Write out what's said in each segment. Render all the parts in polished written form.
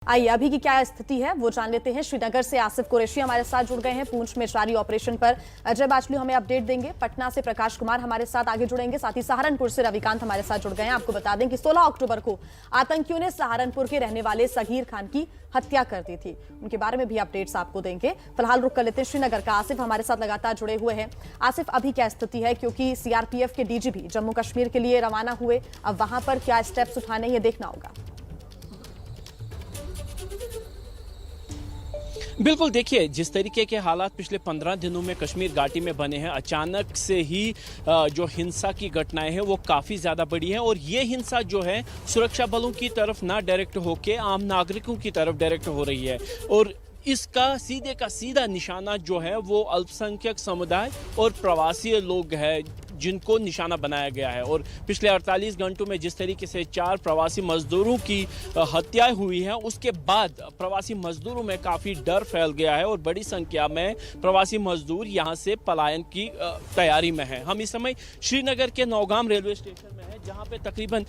आइए अभी की क्या स्थिति है वो जान लेते हैं। श्रीनगर से आसिफ कुरैशी हमारे साथ जुड़ गए हैं। पूंछ में जारी ऑपरेशन पर अजय बाचलू हमें अपडेट देंगे। पटना से प्रकाश कुमार हमारे साथ आगे जुड़ेंगे, साथ ही सहारनपुर से रविकांत हमारे साथ जुड़ गए हैं। आपको बता दें कि 16 अक्टूबर को आतंकियों ने सहारनपुर के रहने वाले सगीर खान की हत्या कर दी थी। उनके बारे में भी अपडेट्स आपको देंगे। फिलहाल रुक कर लेते हैं श्रीनगर का। आसिफ हमारे साथ लगातार जुड़े हुए हैं। आसिफ, अभी क्या स्थिति है, क्योंकि सीआरपीएफ के डीजीपी जम्मू कश्मीर के लिए रवाना हुए, अब वहां पर क्या स्टेप्स उठाने ये देखना होगा। बिल्कुल, देखिए जिस तरीके के हालात पिछले 15 दिनों में कश्मीर घाटी में बने हैं, अचानक से ही जो हिंसा की घटनाएं हैं वो काफ़ी ज़्यादा बड़ी है और ये हिंसा जो है सुरक्षा बलों की तरफ ना डायरेक्ट होके आम नागरिकों की तरफ डायरेक्ट हो रही है और इसका सीधे का सीधा निशाना जो है वो अल्पसंख्यक समुदाय और प्रवासी लोग हैं जिनको निशाना बनाया गया है। और पिछले 48 घंटों में जिस तरीके से 4 प्रवासी मजदूरों की हत्याएं हुई हैं, उसके बाद प्रवासी मजदूरों में काफ़ी डर फैल गया है और बड़ी संख्या में प्रवासी मजदूर यहां से पलायन की तैयारी में हैं। हम इस समय श्रीनगर के नौगाम रेलवे स्टेशन में हैं, जहां पे तकरीबन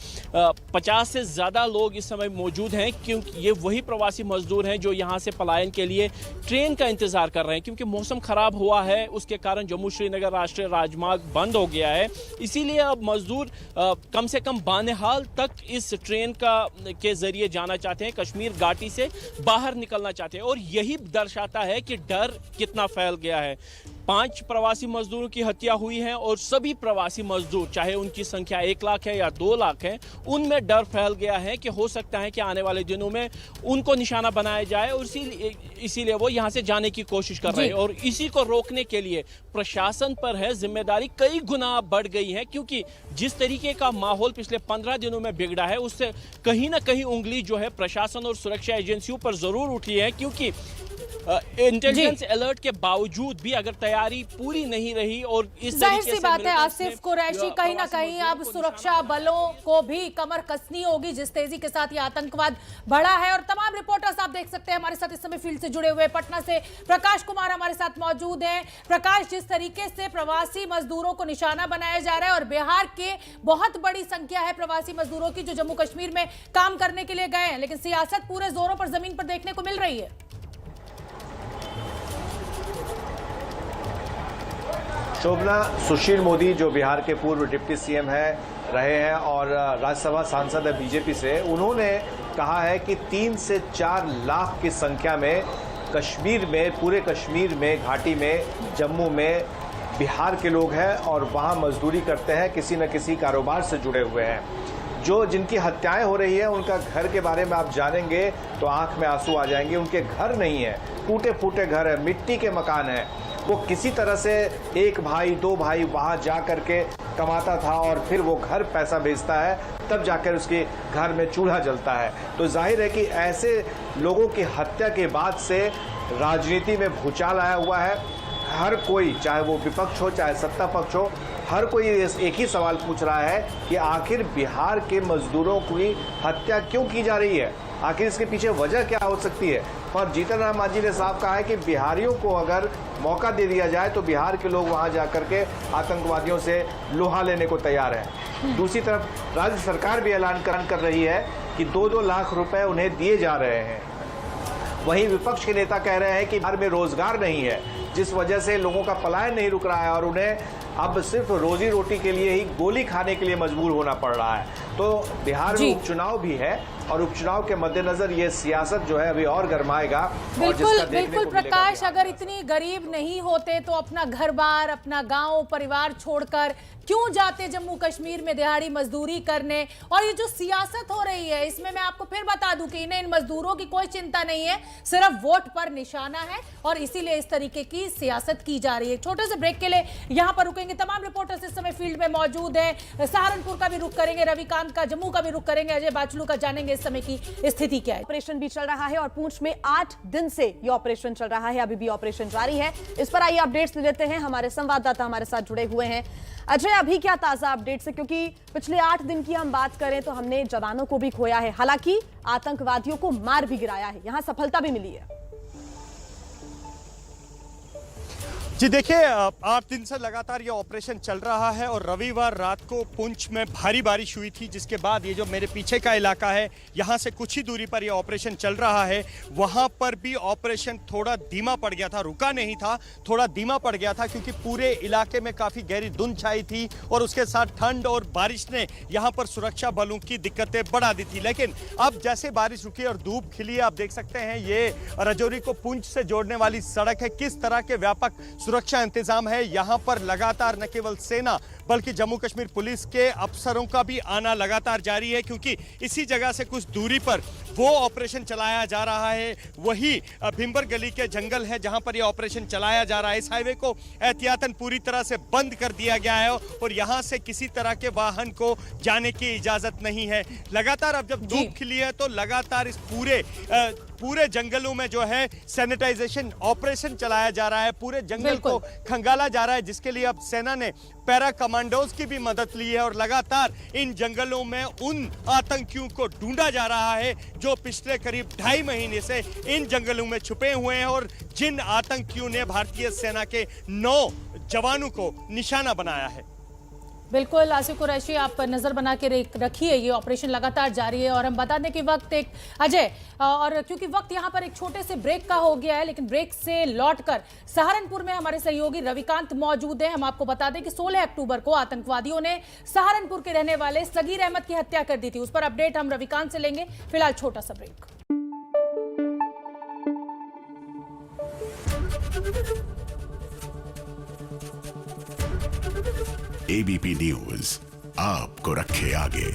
50 से ज़्यादा लोग इस समय मौजूद हैं, क्योंकि ये वही प्रवासी मजदूर हैं जो यहाँ से पलायन के लिए ट्रेन का इंतज़ार कर रहे हैं। क्योंकि मौसम ख़राब हुआ है, उसके कारण जम्मू श्रीनगर राष्ट्रीय राजमार्ग बंद हो गया है, इसीलिए अब मजदूर कम से कम बानेहाल तक इस ट्रेन के जरिए जाना चाहते हैं, कश्मीर घाटी से बाहर निकलना चाहते हैं। और यही दर्शाता है कि डर कितना फैल गया है। 5 प्रवासी मजदूरों की हत्या हुई है और सभी प्रवासी मजदूर, चाहे उनकी संख्या 1 लाख है या 2 लाख है, उनमें डर फैल गया है कि हो सकता है कि आने वाले दिनों में उनको निशाना बनाया जाए और इसीलिए वो यहां से जाने की कोशिश कर रहे हैं। और इसी को रोकने के लिए प्रशासन पर है जिम्मेदारी कई गुना बढ़ गई है, क्योंकि जिस तरीके का माहौल पिछले 15 दिनों में बिगड़ा है, उससे कहीं ना कहीं उंगली जो है प्रशासन और सुरक्षा एजेंसियों पर जरूर उठी है। क्योंकि इंटेलिजेंस अलर्ट के बावजूद भी अगर तैयारी पूरी नहीं रही और इस जाहिर सी बात है आसिफ कुरैशी, कहीं ना कहीं अब सुरक्षा बलों को भी कमर कसनी होगी जिस तेजी के साथ ये आतंकवाद बढ़ा है। और तमाम रिपोर्टर्स आप देख सकते हैं हमारे साथ इस समय फील्ड से जुड़े हुए। पटना से प्रकाश कुमार हमारे साथ मौजूद हैं। प्रकाश, जिस तरीके से प्रवासी मजदूरों को निशाना बनाया जा रहा है और बिहार के बहुत बड़ी संख्या है प्रवासी मजदूरों की जो जम्मू कश्मीर में काम करने के लिए गए हैं, लेकिन सियासत पूरे जोरों पर जमीन पर देखने को मिल रही है। शोभना, सुशील मोदी जो बिहार के पूर्व डिप्टी सीएम रहे हैं और राज्यसभा सांसद है बीजेपी से, उन्होंने कहा है कि 3 से 4 लाख की संख्या में कश्मीर में, पूरे कश्मीर में, घाटी में, जम्मू में बिहार के लोग हैं और वहां मजदूरी करते हैं, किसी न किसी कारोबार से जुड़े हुए हैं। जो जिनकी हत्याएं हो रही है उनका घर के बारे में आप जानेंगे तो आंख में आंसू आ जाएंगे। उनके घर नहीं है, टूटे फूटे घर है, मिट्टी के मकान है। वो किसी तरह से 1 भाई 2 भाई वहां जा करके कमाता था और फिर वो घर पैसा भेजता है, तब जाकर उसके घर में चूल्हा जलता है। तो जाहिर है कि ऐसे लोगों की हत्या के बाद से राजनीति में भूचाल आया हुआ है। हर कोई, चाहे वो विपक्ष हो चाहे सत्ता पक्ष हो, हर कोई एक ही सवाल पूछ रहा है कि आखिर बिहार के मजदूरों की हत्या क्यों की जा रही है, आखिर इसके पीछे वजह क्या हो सकती है। और जीतन राम मांझी ने साफ कहा है कि बिहारियों को अगर मौका दे दिया जाए तो बिहार के लोग वहां जाकर के आतंकवादियों से लोहा लेने को तैयार हैं। दूसरी तरफ राज्य सरकार भी ऐलान कर रही है कि 2-2 लाख रुपए उन्हें दिए जा रहे हैं। वहीं विपक्ष के नेता कह रहे हैं कि बिहार में रोजगार नहीं है, जिस वजह से लोगों का पलायन नहीं रुक रहा है और उन्हें अब सिर्फ रोजी रोटी के लिए ही गोली खाने के लिए मजबूर होना पड़ रहा है। तो बिहार में उपचुनाव भी है और उपचुनाव के मद्देनजर ये सियासत जो है अभी और गरमाएगा। बिल्कुल बिल्कुल प्रकाश, अगर इतनी गरीब नहीं होते तो अपना घर बार, अपना गांव परिवार छोड़कर क्यों जाते जम्मू कश्मीर में दिहाड़ी मजदूरी करने। और ये जो सियासत हो रही है इसमें मैं आपको फिर बता दूं कि इन्हें इन मजदूरों की कोई चिंता नहीं है, सिर्फ वोट पर निशाना है और इसीलिए इस तरीके की सियासत की जा रही है। छोटे से ब्रेक के लिए यहां पर रुकेंगे। तमाम रिपोर्टर्स इस समय फील्ड में मौजूद हैं। सहारनपुर का भी रुख करेंगे, रविकांत का, जम्मू का भी रुख करेंगे, अजय बाचलू का, जानेंगे इस समय की स्थिति क्या है। ऑपरेशन भी चल रहा है और पूंछ में 8 दिन से ये ऑपरेशन चल रहा है, अभी भी ऑपरेशन जारी है। इस पर आइए अपडेट्स लेते हैं, हमारे संवाददाता हमारे साथ जुड़े हुए हैं। अजय, अभी क्या ताजा अपडेट्स है, क्योंकि पिछले 8 दिन की हम बात करें तो हमने जवानों को भी खोया है, हालांकि आतंकवादियों को मार भी गिराया है, यहां सफलता भी मिली है। जी देखिए, 8 दिन से लगातार ये ऑपरेशन चल रहा है और रविवार रात को पुंछ में भारी बारिश हुई थी, जिसके बाद ये जो मेरे पीछे का इलाका है यहाँ से कुछ ही दूरी पर ये ऑपरेशन चल रहा है, वहाँ पर भी ऑपरेशन थोड़ा धीमा पड़ गया था, रुका नहीं था, थोड़ा धीमा पड़ गया था क्योंकि पूरे इलाके में काफ़ी गहरी धुंध छाई थी और उसके साथ ठंड और बारिश ने यहाँ पर सुरक्षा बलों की दिक्कतें बढ़ा दी थी। लेकिन अब जैसे बारिश रुकी और धूप खिली, आप देख सकते हैं ये राजौरी को पुंछ से जोड़ने वाली सड़क है, किस तरह के व्यापक सुरक्षा इंतजाम है। यहां पर लगातार न केवल सेना बल्कि जम्मू कश्मीर पुलिस के अफसरों का भी आना लगातार जारी है, क्योंकि इसी जगह से कुछ दूरी पर वो ऑपरेशन चलाया जा रहा है। वही भिंबर गली के जंगल है जहां पर ये ऑपरेशन चलाया जा रहा है। इस हाईवे को एहतियातन पूरी तरह से बंद कर दिया गया है और यहां से किसी तरह के वाहन को जाने की इजाजत नहीं है। लगातार अब जब धूप खिली है तो लगातार इस पूरे जंगलों में जो है सैनिटाइजेशन ऑपरेशन चलाया जा रहा है, पूरे जंगल को खंगाला जा रहा है, जिसके लिए अब सेना ने पैरा कमांडोज की भी मदद ली है और लगातार इन जंगलों में उन आतंकियों को ढूंढा जा रहा है जो पिछले करीब 2.5 महीने से इन जंगलों में छुपे हुए हैं और जिन आतंकियों ने भारतीय सेना के 9 जवानों को निशाना बनाया है। बिल्कुल आसिफ कुरैशी, आप नजर बना के रखिए, ये ऑपरेशन लगातार जारी है। और हम बता दें कि वक्त एक अजय और क्योंकि वक्त यहाँ पर एक छोटे से ब्रेक का हो गया है, लेकिन ब्रेक से लौटकर सहारनपुर में हमारे सहयोगी रविकांत मौजूद हैं। हम आपको बता दें कि 16 अक्टूबर को आतंकवादियों ने सहारनपुर के रहने वाले सगीर अहमद की हत्या कर दी थी। उस पर अपडेट हम रविकांत से लेंगे। फिलहाल छोटा सा ब्रेक। एबीपी न्यूज आपको रखे आगे।